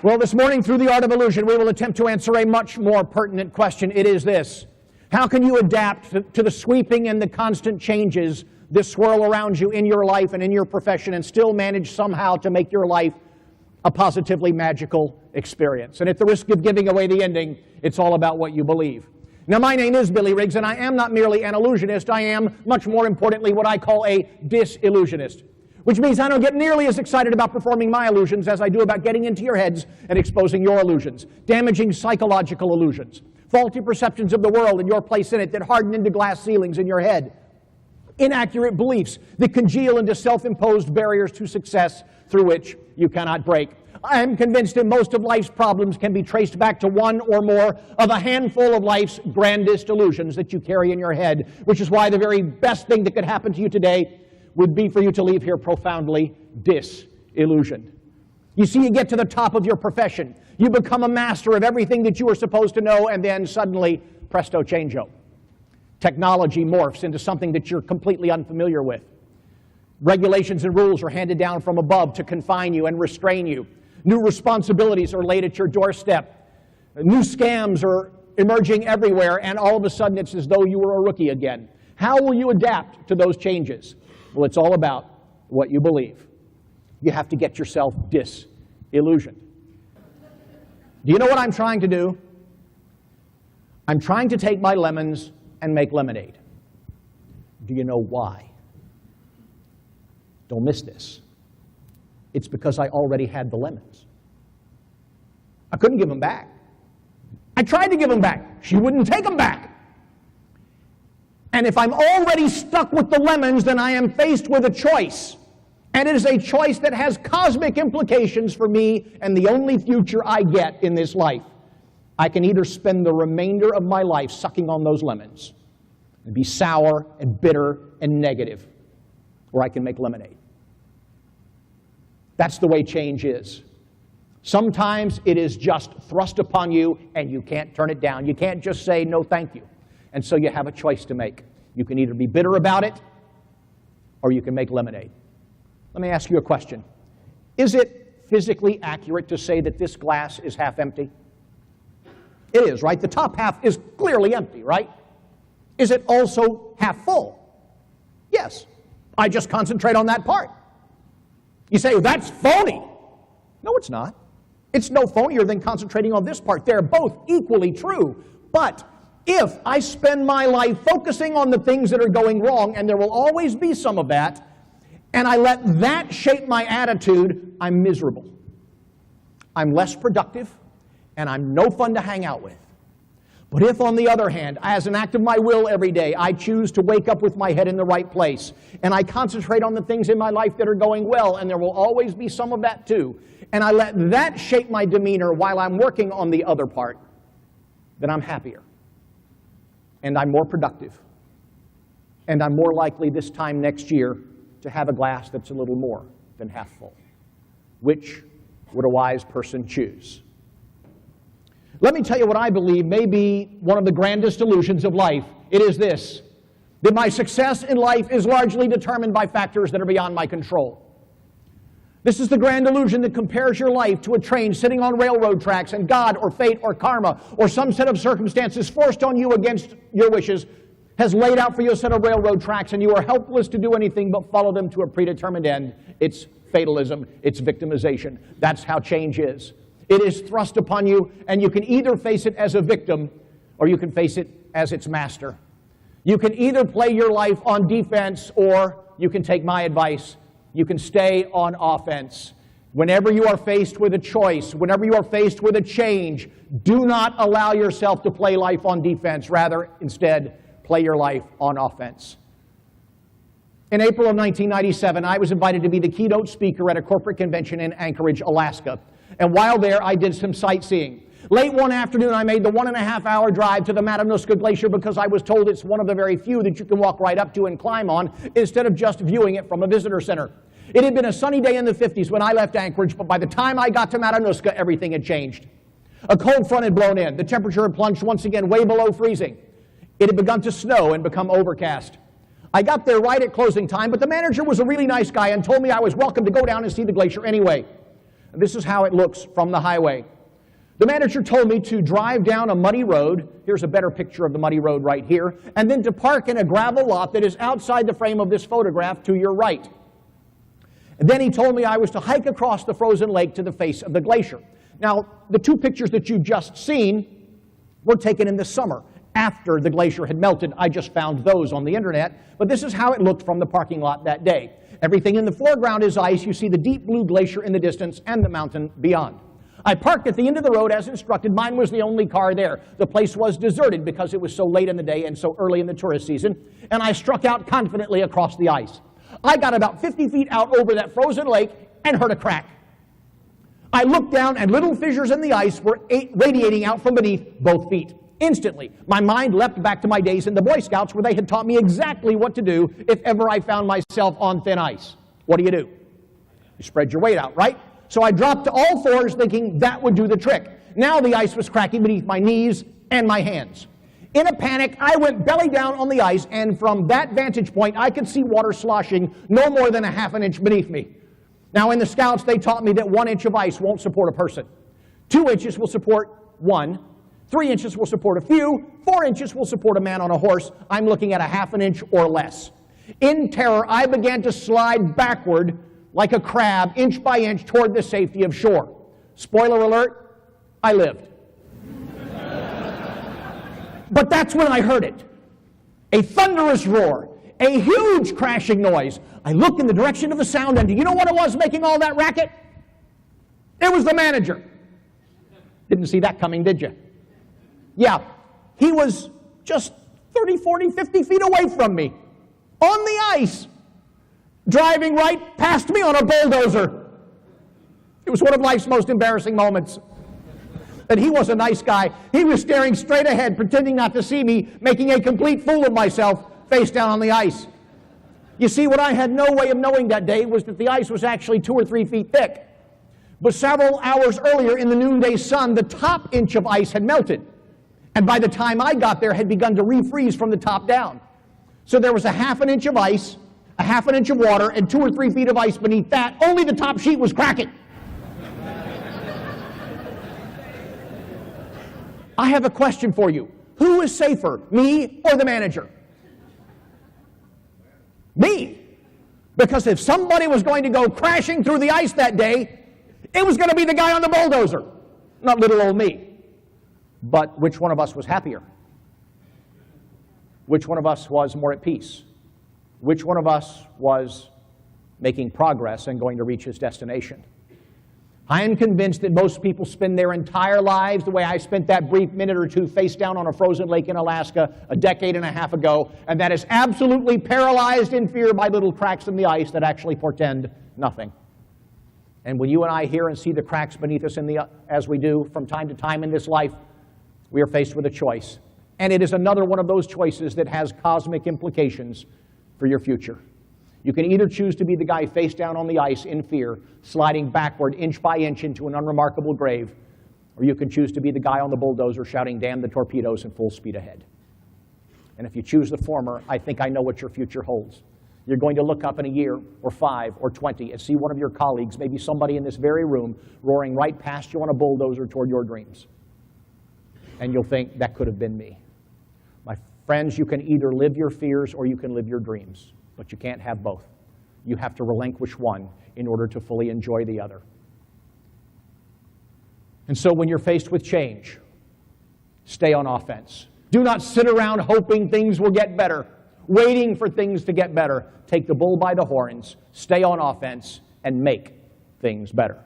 Well, this morning, through the art of illusion, we will attempt to answer a much more pertinent question. It is this: how can you adapt to the sweeping and the constant changes that swirl around you in your life and in your profession and still manage somehow to make your life a positively magical experience? And at the risk of giving away the ending, it's all about what you believe. Now, my name is Billy Riggs, and I am not merely an illusionist. I am, much more importantly, what I call a dis-illusionist, which means I don't get nearly as excited about performing my illusions as I do about getting into your heads and exposing your illusions, damaging psychological illusions, faulty perceptions of the world and your place in it that harden into glass ceilings in your head, inaccurate beliefs that congeal into self-imposed barriers to success through which you cannot break. I am convinced that most of life's problems can be traced back to one or more of a handful of life's grandest illusions that you carry in your head, which is why the very best thing that could happen to you today would be for you to leave here profoundly disillusioned. You see, you get to the top of your profession, you become a master of everything that you were supposed to know, and then suddenly, presto changeo. Technology morphs into something that you're completely unfamiliar with. Regulations and rules are handed down from above to confine you and restrain you. New responsibilities are laid at your doorstep. New scams are emerging everywhere, and all of a sudden it's as though you were a rookie again. How will you adapt to those changes? Well, it's all about what you believe. You have to get yourself disillusioned. Do you know what I'm trying to do? I'm trying to take my lemons and make lemonade. Do you know why? Don't miss this. It's because I already had the lemons. I couldn't give them back. I tried to give them back. She wouldn't take them back. And if I'm already stuck with the lemons, then I am faced with a choice. And it is a choice that has cosmic implications for me and the only future I get in this life. I can either spend the remainder of my life sucking on those lemons and be sour and bitter and negative, or I can make lemonade. That's the way change is. Sometimes it is just thrust upon you and you can't turn it down. You can't just say no thank you. And so you have a choice to make. You can either be bitter about it or you can make lemonade. Let me ask you a question. Is it physically accurate to say that this glass is half empty? It is, right? The top half is clearly empty, right? Is it also half full? Yes. I just concentrate on that part. You say, well, that's phony. No, it's not. It's no phonier than concentrating on this part. They're both equally true. But if I spend my life focusing on the things that are going wrong, and there will always be some of that, and I let that shape my attitude, I'm miserable. I'm less productive, and I'm no fun to hang out with. But if, on the other hand, as an act of my will every day, I choose to wake up with my head in the right place, and I concentrate on the things in my life that are going well, and there will always be some of that too, and I let that shape my demeanor while I'm working on the other part, then I'm happier. And I'm more productive. And I'm more likely this time next year to have a glass that's a little more than half full. Which would a wise person choose? Let me tell you what I believe may be one of the grandest illusions of life. It is this: that my success in life is largely determined by factors that are beyond my control. This is the grand illusion that compares your life to a train sitting on railroad tracks, and God or fate or karma or some set of circumstances forced on you against your wishes has laid out for you a set of railroad tracks, and you are helpless to do anything but follow them to a predetermined end. It's fatalism. It's victimization. That's how change is. It is thrust upon you, and you can either face it as a victim or you can face it as its master. You can either play your life on defense or you can take my advice. You can stay on offense. Whenever you are faced with a choice, whenever you are faced with a change, do not allow yourself to play life on defense. Rather, instead, play your life on offense. In April of 1997, I was invited to be the keynote speaker at a corporate convention in Anchorage, Alaska. And while there, I did some sightseeing. Late one afternoon, I made the 1.5-hour drive to the Matanuska Glacier because I was told it's one of the very few that you can walk right up to and climb on instead of just viewing it from a visitor center. It had been a sunny day in the 50s when I left Anchorage, but by the time I got to Matanuska, everything had changed. A cold front had blown in. The temperature had plunged once again way below freezing. It had begun to snow and become overcast. I got there right at closing time, but the manager was a really nice guy and told me I was welcome to go down and see the glacier anyway. This is how it looks from the highway. The manager told me to drive down a muddy road. Here's a better picture of the muddy road right here. And then to park in a gravel lot that is outside the frame of this photograph to your right. And then he told me I was to hike across the frozen lake to the face of the glacier. Now, the two pictures that you've just seen were taken in the summer, after the glacier had melted. I just found those on the internet. But this is how it looked from the parking lot that day. Everything in the foreground is ice. You see the deep blue glacier in the distance and the mountain beyond. I parked at the end of the road as instructed. Mine was the only car there. The place was deserted because it was so late in the day and so early in the tourist season. And I struck out confidently across the ice. I got about 50 feet out over that frozen lake and heard a crack. I looked down and little fissures in the ice were radiating out from beneath both feet. Instantly, my mind leapt back to my days in the Boy Scouts where they had taught me exactly what to do if ever I found myself on thin ice. What do? You spread your weight out, right? So I dropped to all fours thinking that would do the trick. Now the ice was cracking beneath my knees and my hands. In a panic, I went belly down on the ice, and from that vantage point, I could see water sloshing no more than a half an inch beneath me. Now, in the Scouts, they taught me that 1 inch of ice won't support a person. 2 inches will support one. 3 inches will support a few. 4 inches will support a man on a horse. I'm looking at a half an inch or less. In terror, I began to slide backward like a crab, inch by inch, toward the safety of shore. Spoiler alert, I lived. But that's when I heard it. A thunderous roar, a huge crashing noise. I looked in the direction of the sound, and do you know what it was making all that racket? It was the manager. Didn't see that coming, did you? Yeah, he was just 30, 40, 50 feet away from me, on the ice, driving right past me on a bulldozer. It was one of life's most embarrassing moments. And he was a nice guy. He was staring straight ahead, pretending not to see me, making a complete fool of myself, face down on the ice. You see, what I had no way of knowing that day was that the ice was actually 2 or 3 feet thick. But several hours earlier in the noonday sun, the top inch of ice had melted. And by the time I got there, had begun to refreeze from the top down. So there was a half an inch of ice, a half an inch of water, and 2 or 3 feet of ice beneath that. Only the top sheet was cracking. I have a question for you. Who is safer, me or the manager? Me. Because if somebody was going to go crashing through the ice that day, it was going to be the guy on the bulldozer, not little old me. But which one of us was happier? Which one of us was more at peace? Which one of us was making progress and going to reach his destination? I am convinced that most people spend their entire lives the way I spent that brief minute or two face down on a frozen lake in Alaska a decade and a half ago, and that is absolutely paralyzed in fear by little cracks in the ice that actually portend nothing. And when you and I hear and see the cracks beneath us as we do from time to time in this life, we are faced with a choice. And it is another one of those choices that has cosmic implications for your future. You can either choose to be the guy face down on the ice in fear, sliding backward inch by inch into an unremarkable grave, or you can choose to be the guy on the bulldozer shouting, "Damn the torpedoes," and full speed ahead. And if you choose the former, I think I know what your future holds. You're going to look up in a year, or 5, or 20, and see one of your colleagues, maybe somebody in this very room, roaring right past you on a bulldozer toward your dreams. And you'll think, that could have been me. My friends, you can either live your fears or you can live your dreams. But you can't have both. You have to relinquish one in order to fully enjoy the other. And so when you're faced with change, stay on offense. Do not sit around hoping things will get better, waiting for things to get better. Take the bull by the horns, stay on offense, and make things better.